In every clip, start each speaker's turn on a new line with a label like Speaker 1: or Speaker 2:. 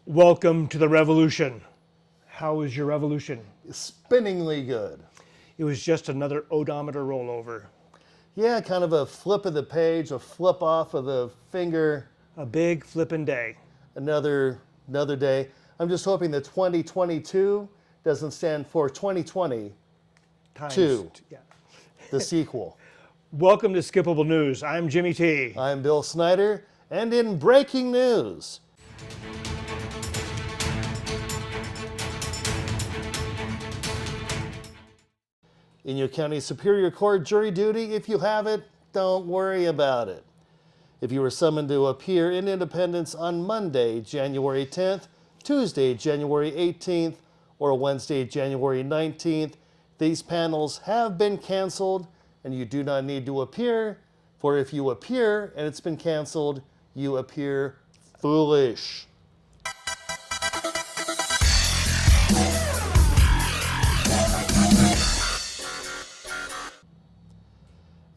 Speaker 1: Welcome to the revolution. How was your revolution?
Speaker 2: Spinningly good.
Speaker 1: It was just another odometer rollover.
Speaker 2: Yeah, kind of a flip of the page, a flip off of the finger.
Speaker 1: A big flippin' day.
Speaker 2: Another day. I'm just hoping that 2022 doesn't stand for 2020,
Speaker 1: Yeah.
Speaker 2: the sequel.
Speaker 1: Welcome to Skippable News. I'm Jimmy T.
Speaker 2: I'm Bill Snyder, and in breaking news, in your county Superior Court jury duty, if you have it, don't worry about it. If you were summoned to appear in Independence on Monday, January 10th, Tuesday, January 18th, or Wednesday, January 19th, these panels have been canceled and you do not need to appear, for if you appear and it's been canceled, you appear foolish.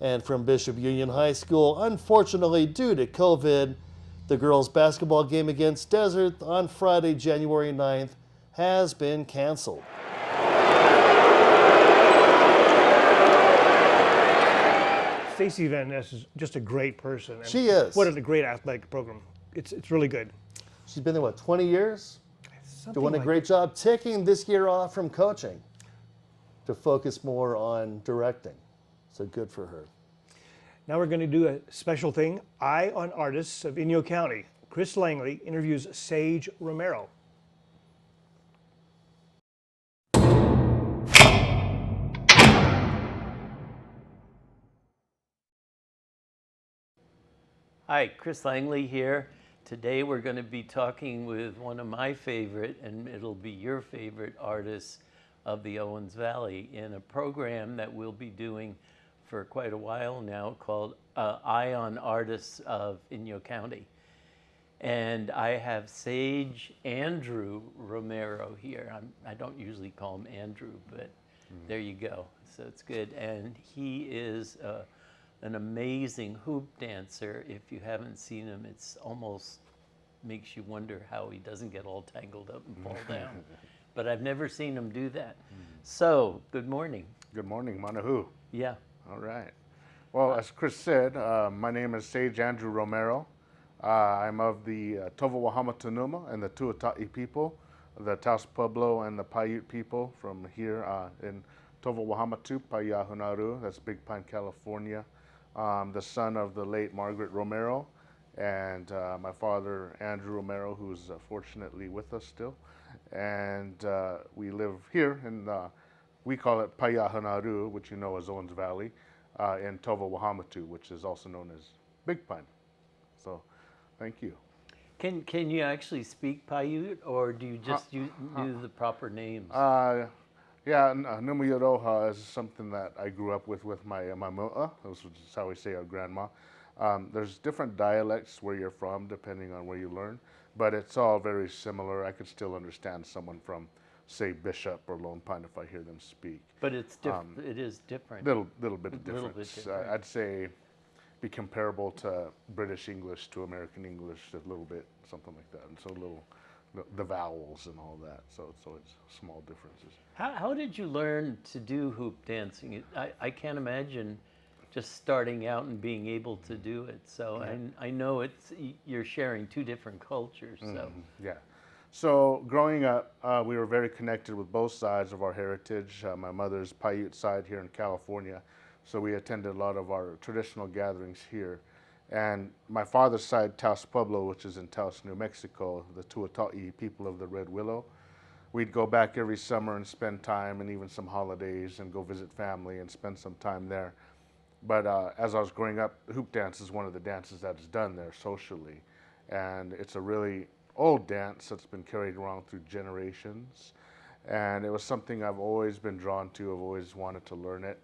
Speaker 2: And from Bishop Union High School, unfortunately due to COVID, the girls' basketball game against Desert on Friday, January 9th has been canceled.
Speaker 1: Stacey Van Ness is just a great person. And
Speaker 2: She is.
Speaker 1: What a great athletic program. It's really good.
Speaker 2: She's been there, 20 years?
Speaker 1: Something
Speaker 2: Doing a
Speaker 1: like
Speaker 2: great job, taking this year off from coaching to focus more on directing. So good for her.
Speaker 1: Now we're going to do a special thing. Eye on Artists of Inyo County. Chris Langley interviews Sage Romero.
Speaker 3: Hi, Chris Langley here. Today we're going to be talking with one of my favorite, and it'll be your favorite, artists of the Owens Valley in a program that we'll be doing for quite a while now called Eye on Artists of Inyo County. And I have Sage Andrew Romero here. I don't usually call him Andrew, but there you go. So it's good. And he is an amazing hoop dancer. If you haven't seen him, it's almost makes you wonder how he doesn't get all tangled up and fall down. But I've never seen him do that. So, good morning.
Speaker 4: Good morning, Manahu.
Speaker 3: Yeah.
Speaker 4: All right. Well, as Chris said, my name is Sage Andrew Romero. I'm of the Tova Wahama Tanuma and the Tuata'i people, the Taos Pueblo and the Paiute people from here in Tova Wahama Tu, Paiahunaru, that's Big Pine, California. The son of the late Margaret Romero, and my father, Andrew Romero, who's fortunately with us still. And we live here in, we call it Paiahunaru, which you know as Owens Valley, in Tova Wahamatu, which is also known as Big Pine. So, thank you.
Speaker 3: Can you actually speak Paiute, or do you just use the proper names?
Speaker 4: Yeah, Numuyoroha is something that I grew up with my mu'a, which is how we say our grandma. There's different dialects where you're from, depending on where you learn, but it's all very similar. I could still understand someone from, say, Bishop or Lone Pine if I hear them speak.
Speaker 3: But it's different. It is different.
Speaker 4: Little bit of
Speaker 3: Little
Speaker 4: difference.
Speaker 3: bit different.
Speaker 4: I'd say be comparable to British English to American English a little bit, something like that. And so the vowels and all that. So it's small differences.
Speaker 3: How did you learn to do hoop dancing? I can't imagine just starting out and being able to do it. So I know you're sharing two different cultures. So
Speaker 4: Yeah. So growing up, we were very connected with both sides of our heritage. My mother's Paiute side here in California, so we attended a lot of our traditional gatherings here. And my father's side, Taos Pueblo, which is in Taos, New Mexico, the Tuata'i people of the Red Willow. We'd go back every summer and spend time, and even some holidays, and go visit family and spend some time there. But as I was growing up, hoop dance is one of the dances that is done there socially. And it's a really old dance that's been carried around through generations. And it was something I've always been drawn to. I've always wanted to learn it.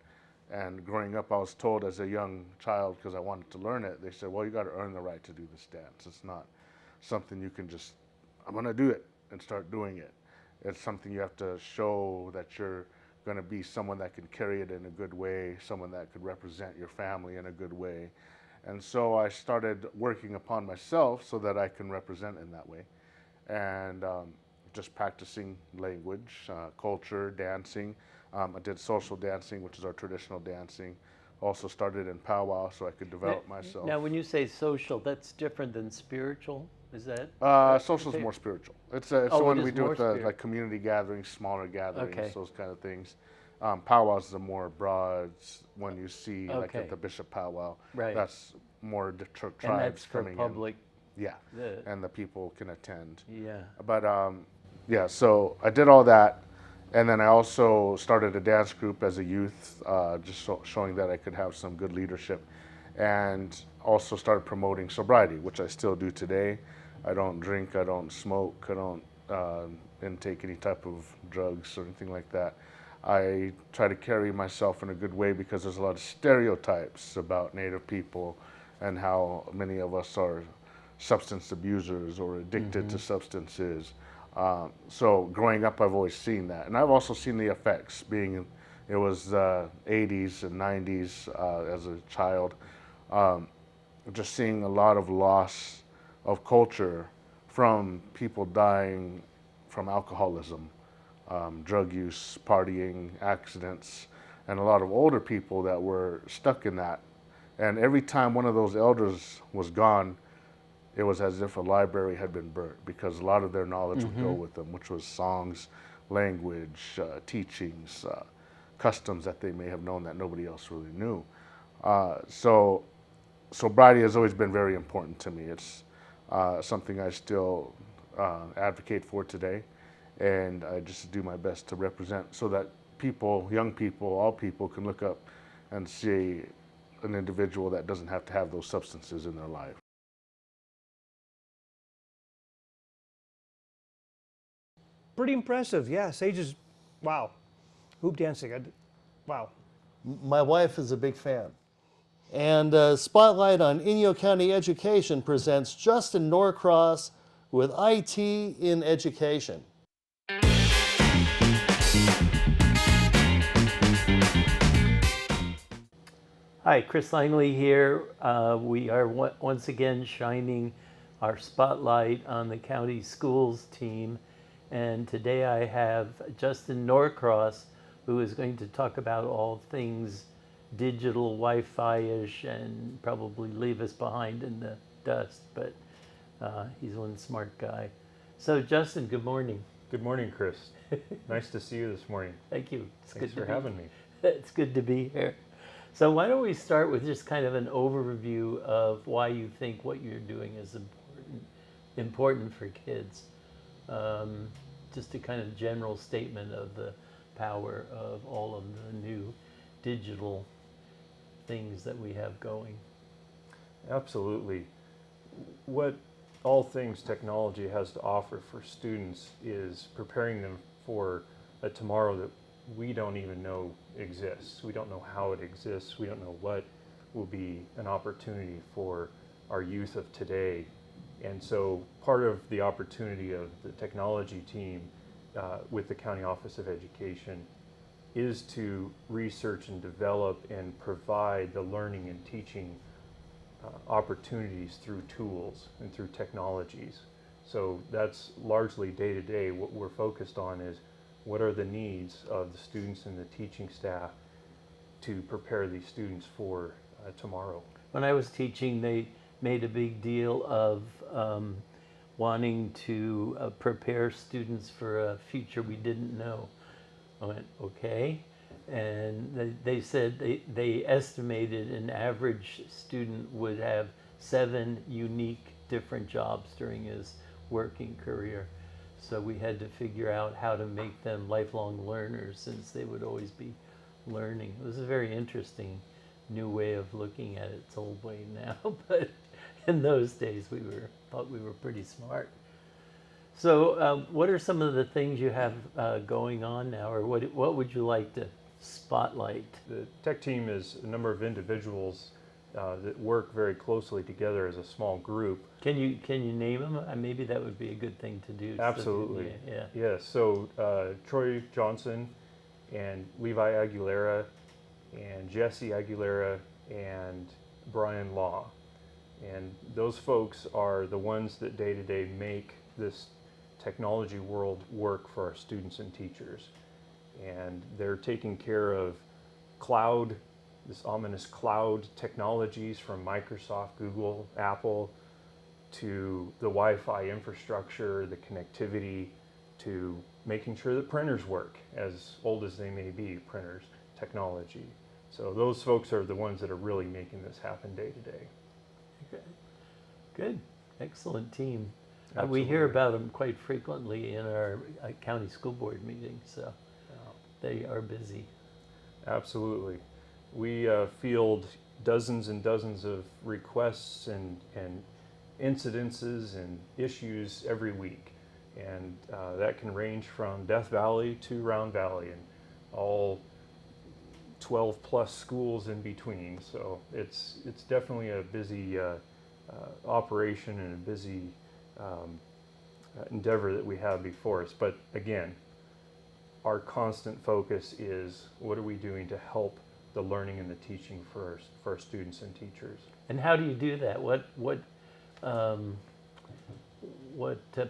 Speaker 4: And growing up, I was told as a young child, because I wanted to learn it, they said, well, you got to earn the right to do this dance. It's not something you can just, I'm going to do it and start doing it. It's something you have to show that you're going to be someone that can carry it in a good way, someone that could represent your family in a good way. And so I started working upon myself so that I can represent in that way. and just practicing language, culture, dancing. I did social dancing, which is our traditional dancing. Also started in powwow so I could develop myself.
Speaker 3: Now, when you say social, that's different than spiritual. Is that?
Speaker 4: Social is
Speaker 3: fair?
Speaker 4: more spiritual. It's
Speaker 3: Oh,
Speaker 4: the
Speaker 3: it
Speaker 4: one
Speaker 3: is
Speaker 4: we do
Speaker 3: more
Speaker 4: with the
Speaker 3: spirit.
Speaker 4: like community gatherings, smaller gatherings,
Speaker 3: Okay.
Speaker 4: those kind of things. Powwows is a more broad when you see like
Speaker 3: Okay.
Speaker 4: at the bishop powwow.
Speaker 3: Right.
Speaker 4: That's more the tribes
Speaker 3: And that's for
Speaker 4: coming
Speaker 3: public.
Speaker 4: in. Yeah,
Speaker 3: The,
Speaker 4: and the people can attend.
Speaker 3: yeah.
Speaker 4: But yeah, so I did all that, and then I also started a dance group as a youth, just showing that I could have some good leadership, and also started promoting sobriety, which I still do today. I don't drink, I don't smoke, I don't intake any type of drugs or anything like that. I try to carry myself in a good way because there's a lot of stereotypes about Native people and how many of us are substance abusers or addicted to substances. So growing up, I've always seen that, and I've also seen the effects. It was 80s and 90s as a child, just seeing a lot of loss of culture from people dying from alcoholism, drug use, partying, accidents, and a lot of older people that were stuck in that. And every time one of those elders was gone, it was as if a library had been burnt because a lot of their knowledge would go with them, which was songs, language, teachings, customs that they may have known that nobody else really knew. So sobriety has always been very important to me. It's something I still advocate for today, and I just do my best to represent so that people, young people, all people can look up and see an individual that doesn't have to have those substances in their life.
Speaker 1: Pretty impressive. Yeah, Sage is, wow. Hoop dancing. Wow.
Speaker 2: My wife is a big fan. And Spotlight on Inyo County Education presents Justin Norcross with IT in Education.
Speaker 3: Hi, Chris Langley here. We are once again shining our spotlight on the county schools team. And today I have Justin Norcross, who is going to talk about all things digital, Wi-Fi-ish, and probably leave us behind in the dust. But he's one smart guy. So Justin, good morning.
Speaker 5: Good morning, Chris. Nice to see you this morning.
Speaker 3: Thank you. It's
Speaker 5: Thanks
Speaker 3: good
Speaker 5: for
Speaker 3: to
Speaker 5: having me.
Speaker 3: It's good to be here. So why don't we start with just kind of an overview of why you think what you're doing is important for kids. Just a kind of general statement of the power of all of the new digital things that we have going.
Speaker 5: Absolutely. What all things technology has to offer for students is preparing them for a tomorrow that we don't even know exists. We don't know how it exists. We don't know what will be an opportunity for our youth of today. And so part of the opportunity of the technology team with the County Office of Education is to research and develop and provide the learning and teaching opportunities through tools and through technologies. So that's largely day to day. What we're focused on is what are the needs of the students and the teaching staff to prepare these students for tomorrow.
Speaker 3: When I was teaching, they made a big deal of wanting to prepare students for a future we didn't know. I went, okay. And they said they estimated an average student would have 7 unique different jobs during his working career. So we had to figure out how to make them lifelong learners since they would always be learning. It was a very interesting new way of looking at it. It's old way now, but in those days thought we were pretty smart. So what are some of the things you have going on now, or what would you like to spotlight?
Speaker 5: The tech team is a number of individuals that work very closely together as a small group.
Speaker 3: Can you name them? Maybe that would be a good thing to do.
Speaker 5: Absolutely.
Speaker 3: Yeah.
Speaker 5: Yes. So Troy Johnson and Levi Aguilera and Jesse Aguilera and Brian Law. And those folks are the ones that day to day make this technology world work for our students and teachers. And they're taking care of cloud, this ominous cloud technologies from Microsoft, Google, Apple, to the Wi-Fi infrastructure, the connectivity, to making sure that printers work, as old as they may be, printers, technology. So those folks are the ones that are really making this happen day to day.
Speaker 3: Okay. Good, excellent team. We
Speaker 5: Absolutely.
Speaker 3: hear about them quite frequently in our county school board meetings, so they are busy.
Speaker 5: Absolutely. We field dozens and dozens of requests and incidences and issues every week. And that can range from Death Valley to Round Valley and all 12 plus schools in between. So it's definitely a busy operation and a busy endeavor that we have before us. But again, our constant focus is what are we doing to help the learning and the teaching for our students and teachers.
Speaker 3: And how do you do that? What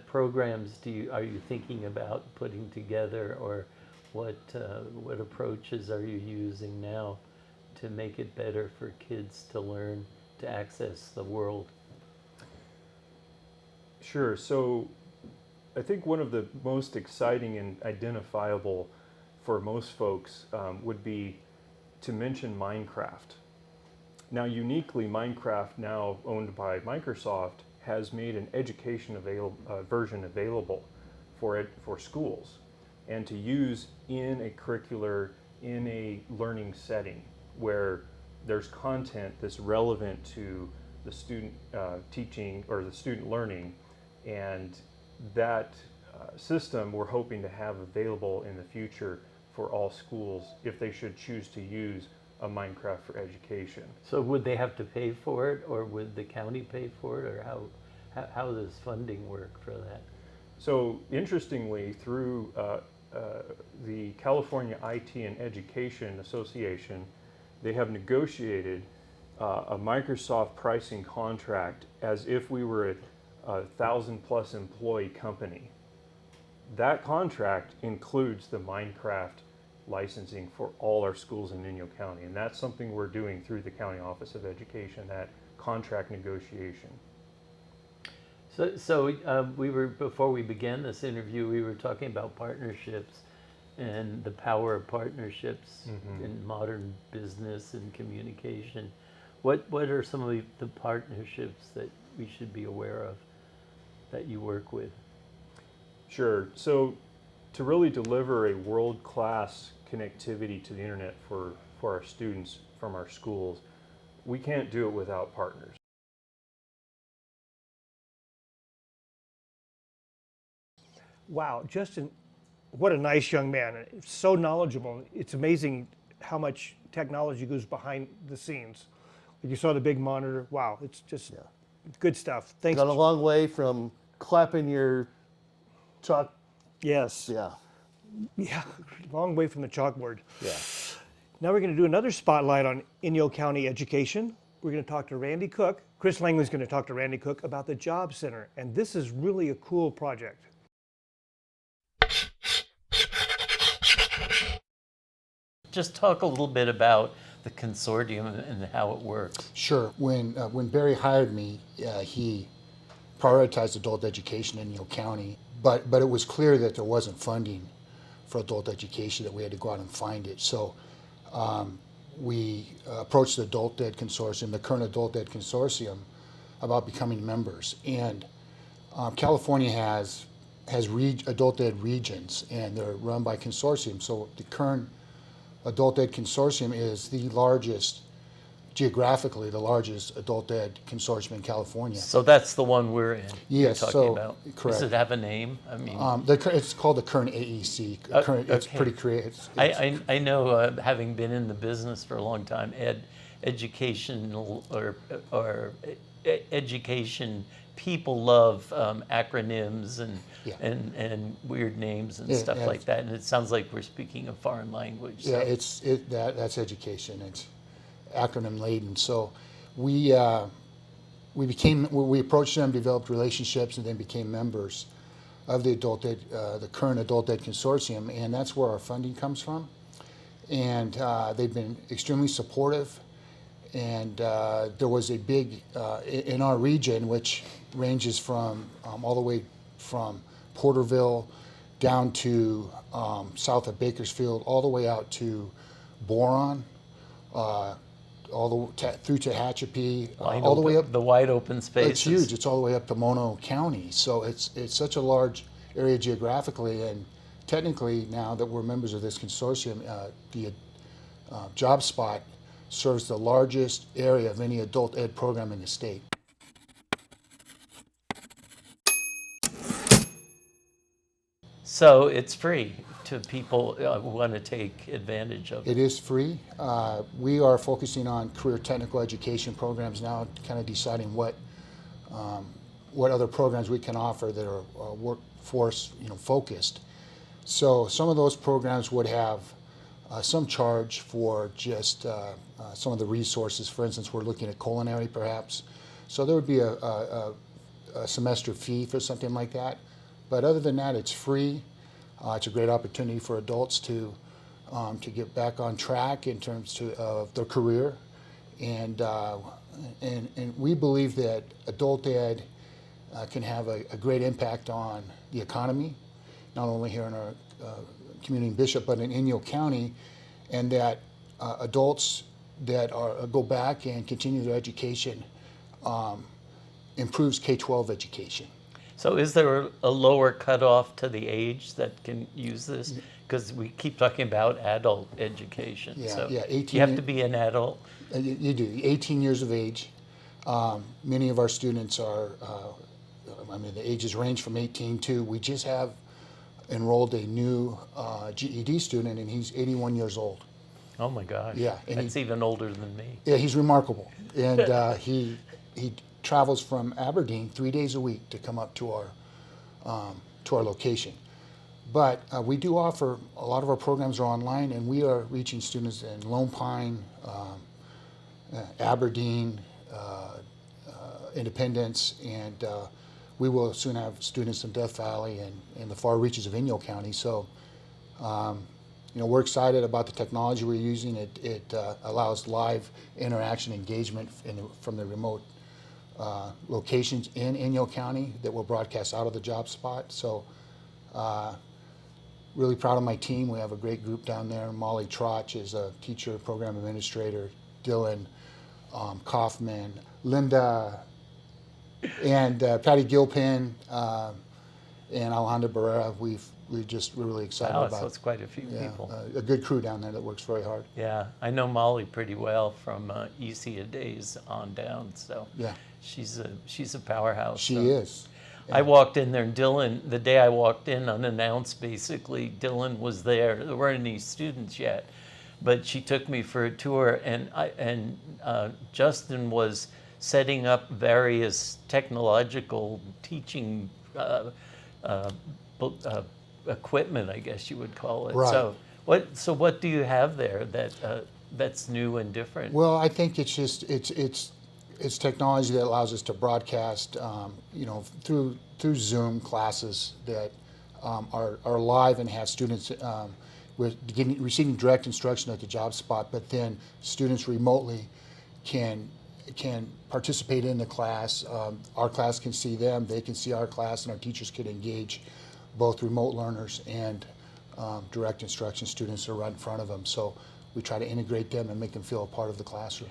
Speaker 3: programs are you thinking about putting together, or what approaches are you using now to make it better for kids to learn to access the world?
Speaker 5: Sure. So I think one of the most exciting and identifiable for most folks would be to mention Minecraft. Now, uniquely, Minecraft, now owned by Microsoft, has made an education version available for schools and to use in a curricular, in a learning setting where there's content that's relevant to the student teaching or the student learning. And that system we're hoping to have available in the future for all schools if they should choose to use a Minecraft for education.
Speaker 3: So would they have to pay for it, or would the county pay for it, or how does funding work for that?
Speaker 5: So interestingly, through the California IT and Education Association, they have negotiated a Microsoft pricing contract as if we were a 1,000+ employee company. That contract includes the Minecraft licensing for all our schools in Inyo County, and that's something we're doing through the County Office of Education, that contract negotiation.
Speaker 3: So before we began this interview, we were talking about partnerships and the power of partnerships in modern business and communication. What are some of the partnerships that we should be aware of that you work with?
Speaker 5: Sure. So to really deliver a world-class connectivity to the internet for our students from our schools, we can't do it without partners.
Speaker 1: Wow, Justin, what a nice young man. So knowledgeable. It's amazing how much technology goes behind the scenes. Like you saw the big monitor. Wow, it's just good stuff. Thanks.
Speaker 2: Gone a long way from clapping your chalk.
Speaker 1: Yes.
Speaker 2: Yeah.
Speaker 1: Yeah, long way from the chalkboard.
Speaker 2: Yeah.
Speaker 1: Now we're going to do another spotlight on Inyo County education. We're going to talk to Randy Cook. Chris Langley's going to talk to Randy Cook about the Job Center. And this is really a cool project.
Speaker 3: Just talk a little bit about the consortium and how it works.
Speaker 6: Sure. When Barry hired me, he prioritized adult education in Inyo County, but it was clear that there wasn't funding for adult education, that we had to go out and find it. So we approached the Adult Ed Consortium, the current Adult Ed Consortium, about becoming members. And California has adult ed regions, and they're run by consortiums. So the current Adult Ed Consortium is the largest, geographically, the largest adult ed consortium in California.
Speaker 3: So that's the one we're in.
Speaker 6: Yes,
Speaker 3: you're talking
Speaker 6: so
Speaker 3: about.
Speaker 6: correct.
Speaker 3: Does it have a name? I mean,
Speaker 6: It's called the current AEC. It's
Speaker 3: okay.
Speaker 6: pretty creative.
Speaker 3: I know, having been in the business for a long time, educational or education people love acronyms and
Speaker 6: Yeah.
Speaker 3: and weird names and
Speaker 6: Yeah,
Speaker 3: stuff
Speaker 6: yeah.
Speaker 3: like that. And it sounds like we're speaking a foreign language.
Speaker 6: Yeah,
Speaker 3: So.
Speaker 6: that's education. It's acronym laden. So we approached them, developed relationships, and then became members. of the the current adult ed consortium, and that's where our funding comes from. And they've been extremely supportive. And there was a big, in our region, which ranges from all the way from Porterville down to south of Bakersfield, all the way out to Boron, through Tehachapi, all the way up.
Speaker 3: The wide open spaces.
Speaker 6: It's huge. It's all the way up to Mono County. So it's such a large area geographically, and technically now that we're members of this consortium, the Job Spot serves the largest area of any adult ed program in the state.
Speaker 3: So it's free to people who want to take advantage of it.
Speaker 6: It is free. We are focusing on career technical education programs now, kind of deciding what other programs we can offer that are workforce focused. So some of those programs would have some charge for just some of the resources. For instance, we're looking at culinary perhaps. So there would be a semester fee for something like that. But other than that, it's free. It's a great opportunity for adults to get back on track in terms of their career. And we believe that adult ed can have a great impact on the economy, not only here in our community in Bishop, but in Inyo County, and that adults that go back and continue their education improves K-12 education.
Speaker 3: So is there a lower cutoff to the age that can use this? Because we keep talking about adult education.
Speaker 6: Yeah,
Speaker 3: so
Speaker 6: yeah, 18
Speaker 3: you have to be an adult.
Speaker 6: You do, 18 years of age. Many of our students are, the ages range from 18 to, we just have enrolled a new GED student, and he's 81 years old.
Speaker 3: Oh my gosh.
Speaker 6: Yeah, and
Speaker 3: that's even older than me.
Speaker 6: Yeah, he's remarkable. And he travels from Aberdeen 3 days a week to come up to our location. But we do offer, a lot of our programs are online, and we are reaching students in Lone Pine, Aberdeen, Independence, and we will soon have students in Death Valley and the far reaches of Inyo County. So, we're excited about the technology we're using. It allows live interaction, engagement from the remote locations in Inyo County that will broadcast out of the Job Spot. So, really proud of my team. We have a great group down there. Molly Trotch is a teacher, program administrator. Dylan Kaufman, Linda, and Patty Gilpin, and Alejandra Barrera. We're really excited
Speaker 3: Wow,
Speaker 6: about.
Speaker 3: so it's quite a few people.
Speaker 6: A good crew down there that works very hard.
Speaker 3: Yeah, I know Molly pretty well from ECA days on down. So
Speaker 6: Yeah,
Speaker 3: she's a powerhouse.
Speaker 6: she
Speaker 3: so.
Speaker 6: is.
Speaker 3: I walked in there, and Dylan, the day I walked in unannounced, basically, Dylan was there. There weren't any students yet, but she took me for a tour, and Justin was setting up various technological teaching equipment, I guess you would call it.
Speaker 6: Right.
Speaker 3: So what do you have there that's new and different?
Speaker 6: Well, I think it's just it's technology that allows us to broadcast, through Zoom classes that are live and have students receiving direct instruction at the Job Spot, but then students remotely can participate in the class. Our class can see them, they can see our class, and our teachers can engage both remote learners and direct instruction students that are right in front of them. So we try to integrate them and make them feel a part of the classroom.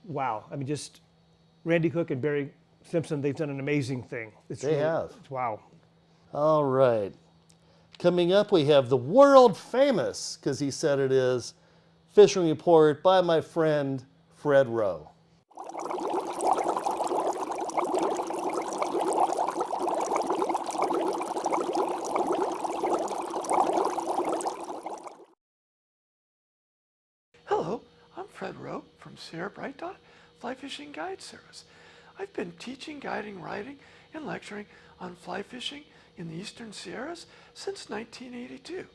Speaker 1: Wow. Just Randy Cook and Barry Simpson, they've done an amazing thing.
Speaker 2: They have.
Speaker 1: Wow.
Speaker 2: All right. Coming up, we have the world famous, because he said it is, fishing report by my friend Fred Rowe.
Speaker 7: Hello, I'm Fred Rowe from Sierra Bright Dot Fly Fishing Guide Service. I've been teaching, guiding, writing, and lecturing on fly fishing, in the eastern Sierras since 1982.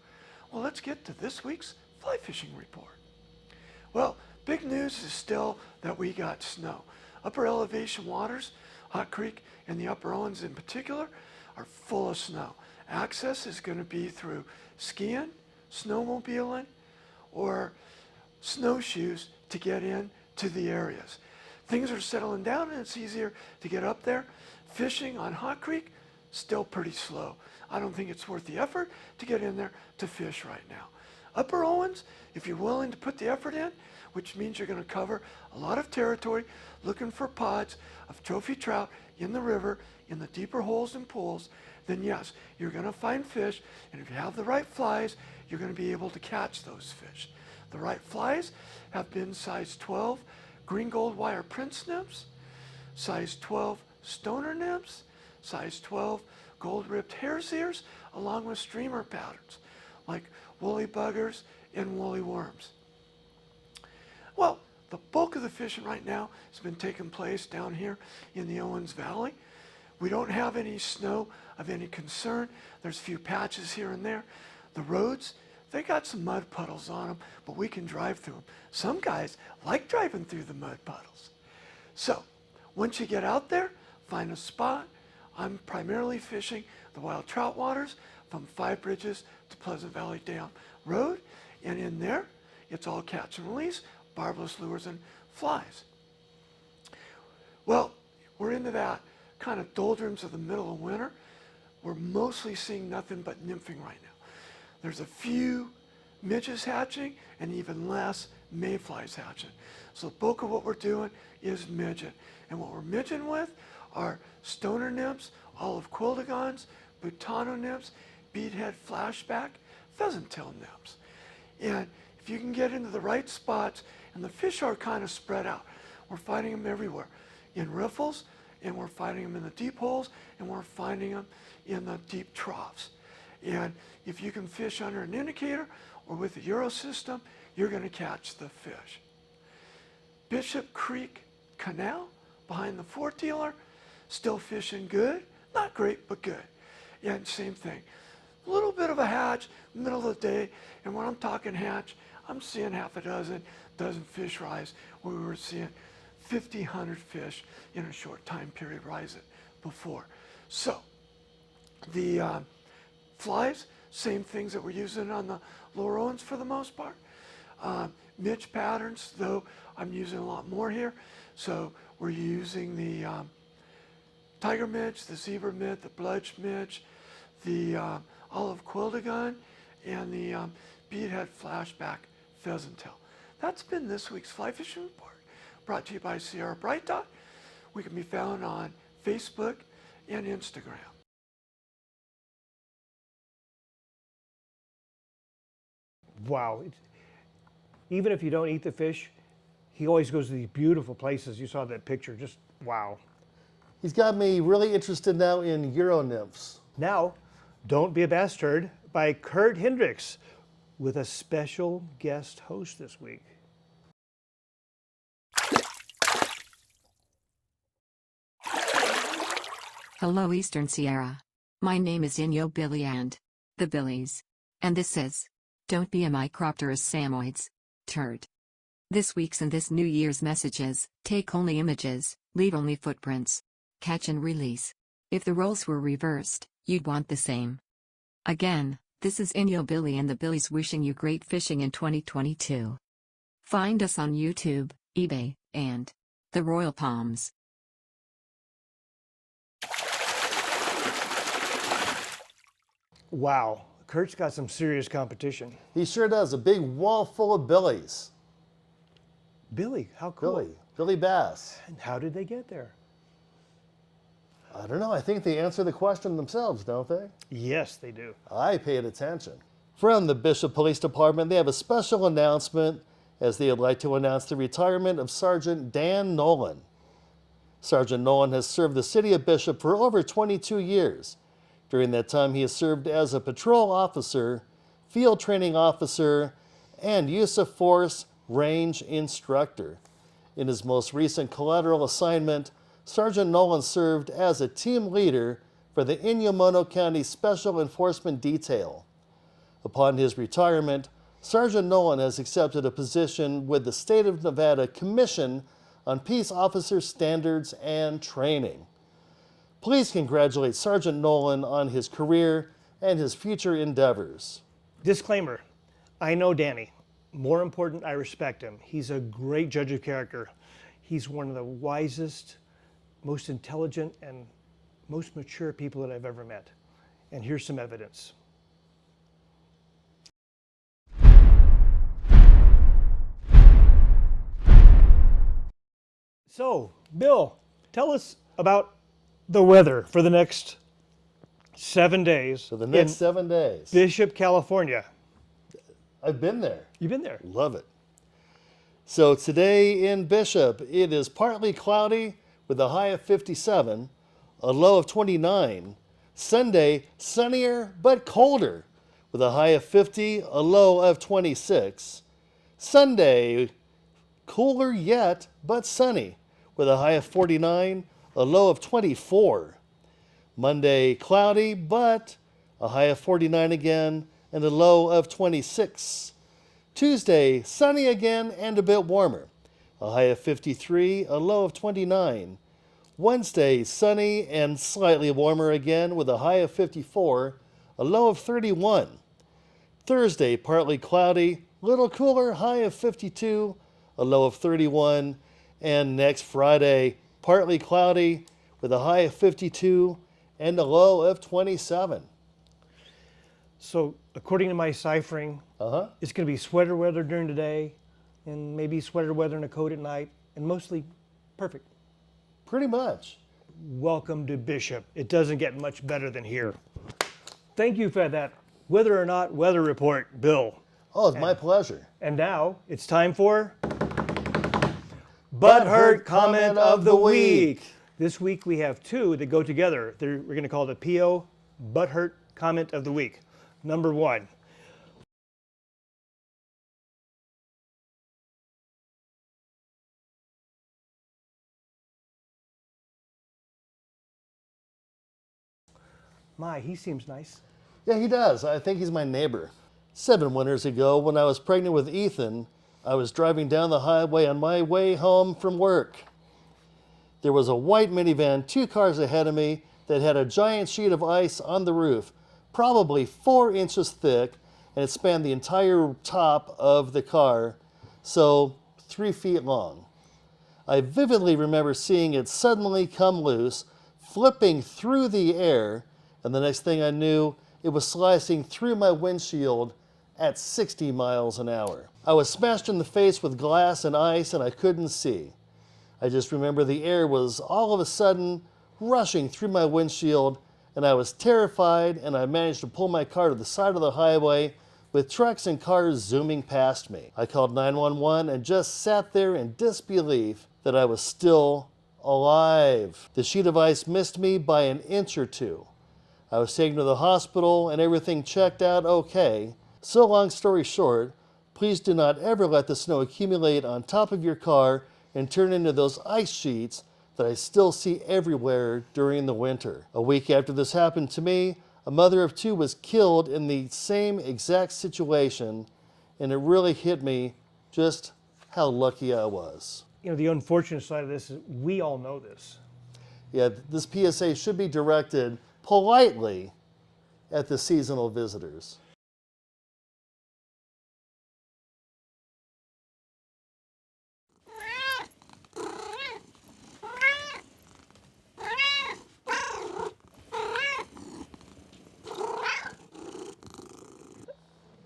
Speaker 7: Well, let's get to this week's fly fishing report. Well, big news is still that we got snow. Upper elevation waters, Hot Creek and the Upper Owens in particular, are full of snow. Access is going to be through skiing, snowmobiling, or snowshoes to get in to the areas. Things are settling down and it's easier to get up there. Fishing on Hot Creek, still pretty slow. I don't think it's worth the effort to get in there to fish right now. Upper Owens, if you're willing to put the effort in, which means you're going to cover a lot of territory looking for pods of trophy trout in the river, in the deeper holes and pools, then yes, you're going to find fish, and if you have the right flies, you're going to be able to catch those fish. The right flies have been size 12 green gold wire prince nymphs, size 12 stoner nymphs, size 12 gold-ribbed hare's ears, along with streamer patterns like woolly buggers and woolly worms. Well, the bulk of the fishing right now has been taking place down here in the Owens Valley. We don't have any snow of any concern. There's a few patches here and there. The roads, they got some mud puddles on them, but we can drive through them. Some guys like driving through the mud puddles. So, once you get out there, find a spot. I'm primarily fishing the wild trout waters from Five Bridges to Pleasant Valley Dam Road, and in there, it's all catch and release, barbless lures and flies. Well, we're into that kind of doldrums of the middle of winter. We're mostly seeing nothing but nymphing right now. There's a few midges hatching and even less mayflies hatching. So the bulk of what we're doing is midging. And what we're midging with are stoner nymphs, olive quildagons, butano nymphs, beadhead flashback, pheasant-tail nymphs. And if you can get into the right spots, and the fish are kind of spread out. We're finding them everywhere, in riffles, and we're finding them in the deep holes, and we're finding them in the deep troughs. And if you can fish under an indicator or with a Euro system, you're going to catch the fish. Bishop Creek Canal behind the Fort Dealer, still fishing good, not great, but good. And same thing, a little bit of a hatch, middle of the day, and when I'm talking hatch, I'm seeing half a dozen fish rise, where we were seeing 50, 100 fish in a short time period rise it before. So, the flies, same things that we're using on the lower Owens for the most part. Midge patterns, though I'm using a lot more here. So we're using the tiger midge, the zebra midge, the bludge midge, the olive quildagon, and the beadhead flashback pheasant tail. That's been this week's Fly Fishing Report, brought to you by Sierra Bright Dot. We can be found on Facebook and Instagram.
Speaker 1: Wow. Even if you don't eat the fish, he always goes to these beautiful places. You saw that picture, just wow.
Speaker 2: He's got me really interested now in Euro nymphs.
Speaker 1: Now, Don't Be a Bastard by Kurt Hendricks, with a special guest host this week.
Speaker 8: Hello Eastern Sierra. My name is Inyo Billy and the Billies. And this is Don't Be a Micropterus Samoids. Turd. This week's and this New Year's messages: take only images, leave only footprints. Catch and release. If the roles were reversed, you'd want the same. Again, this is Inyo Billy and the Billies wishing you great fishing in 2022. Find us on YouTube, eBay, and the Royal Palms.
Speaker 1: Wow, Kurt's got some serious competition.
Speaker 2: He sure does. A big wall full of Billies.
Speaker 1: Billy, how cool.
Speaker 2: Billy Bass.
Speaker 1: And how did they get there?
Speaker 2: I don't know. I think they answer the question themselves, don't they?
Speaker 1: Yes, they do.
Speaker 2: I paid attention. From the Bishop Police Department, they have a special announcement as they would like to announce the retirement of Sergeant Dan Nolan. Sergeant Nolan has served the city of Bishop for over 22 years. During that time, he has served as a patrol officer, field training officer, and use of force range instructor. In his most recent collateral assignment, Sergeant Nolan served as a team leader for the Inyo County Special Enforcement Detail. Upon his retirement, Sergeant Nolan has accepted a position with the State of Nevada Commission on Peace Officer Standards and Training. Please congratulate Sergeant Nolan on his career and his future endeavors.
Speaker 1: Disclaimer, I know Danny. More important, I respect him. He's a great judge of character. He's one of the wisest, most intelligent, and most mature people that I've ever met. And here's some evidence. So, Bill, tell us about the weather for the next 7 days.
Speaker 2: For the next
Speaker 1: in
Speaker 2: 7 days.
Speaker 1: Bishop, California.
Speaker 2: I've been there.
Speaker 1: You've been there.
Speaker 2: Love it. So today in Bishop, it is partly cloudy with a high of 57, a low of 29. Sunday, sunnier but colder with a high of 50, a low of 26. Sunday, cooler yet but sunny with a high of 49, a low of 24. Monday, cloudy but a high of 49 again and a low of 26. Tuesday, sunny again and a bit warmer. A high of 53, a low of 29. Wednesday, sunny and slightly warmer again with a high of 54, a low of 31. Thursday, partly cloudy, little cooler, high of 52, a low of 31. And next Friday, partly cloudy with a high of 52 and a low of 27.
Speaker 1: So, according to my ciphering, it's going to be sweater weather during the day, and maybe sweater weather and a coat at night, and mostly perfect.
Speaker 2: Pretty much.
Speaker 1: Welcome to Bishop. It doesn't get much better than here. Thank you for that whether or not weather report, Bill.
Speaker 2: Oh, it's my pleasure.
Speaker 1: And now it's time for Butthurt Comment of the Week. This week we have two that go together. We're going to call it a PO Butthurt Comment of the Week. Number one. My, he seems nice.
Speaker 2: Yeah, he does. I think he's my neighbor. 7 winters ago, when I was pregnant with Ethan, I was driving down the highway on my way home from work. There was a white minivan 2 cars ahead of me that had a giant sheet of ice on the roof, probably 4 inches thick, and it spanned the entire top of the car, so 3 feet long. I vividly remember seeing it suddenly come loose, flipping through the air, and the next thing I knew, it was slicing through my windshield at 60 miles an hour. I was smashed in the face with glass and ice, and I couldn't see. I just remember the air was all of a sudden rushing through my windshield, and I was terrified, and I managed to pull my car to the side of the highway with trucks and cars zooming past me. I called 911 and just sat there in disbelief that I was still alive. The sheet of ice missed me by an inch or two. I was taken to the hospital and everything checked out okay. So long story short, please do not ever let the snow accumulate on top of your car and turn into those ice sheets that I still see everywhere during the winter. A week after this happened to me, a mother of 2 was killed in the same exact situation, and it really hit me just how lucky I was.
Speaker 1: You know, the unfortunate side of this is we all know this.
Speaker 2: Yeah, this PSA should be directed politely at the seasonal visitors.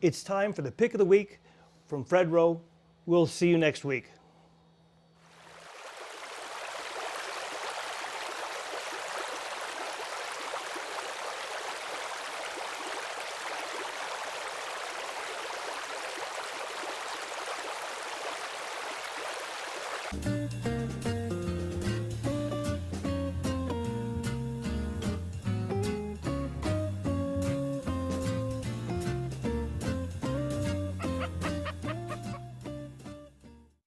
Speaker 1: It's time for the pick of the week from Fred Rowe. We'll see you next week.